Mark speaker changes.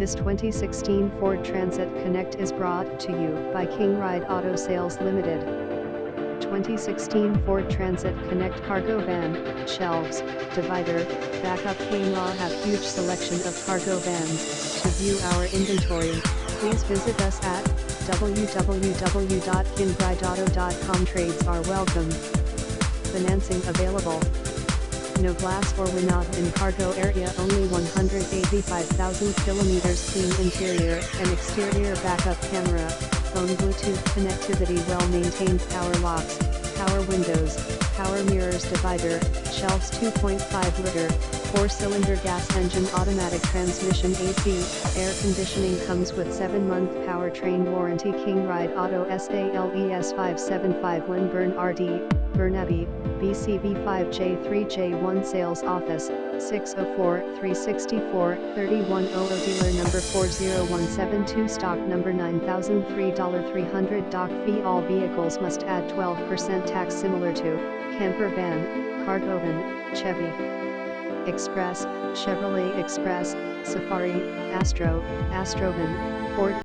Speaker 1: This 2016 Ford Transit Connect is brought to you by King Ride Auto Sales Limited. 2016 Ford Transit Connect Cargo Van, Shelves, Divider, Backup. King Raw have huge selection of cargo vans. To view our inventory, please visit us at www.kingrideauto.com. Trades are welcome. Financing available. No glass or window in cargo area. Only 185,000 kilometers. Clean interior and exterior. Backup camera, phone, Bluetooth connectivity. Well maintained. Power locks, power windows, power mirrors. Divider, shelves. 2.5 liter, 4-cylinder gas engine. Automatic transmission. AC, air conditioning. Comes with 7-month powertrain warranty. King Ride Auto SALES 5751 Byrne Rd, Burnaby, BCB 5J3J1. Sales office, 604-364-3100. Dealer number 40172. Stock number $9,003. $300 dock fee. All vehicles must add 12% tax. Similar to camper van, cargo van, Chevy Express, Chevrolet Express, Safari, Astrovan, Ford.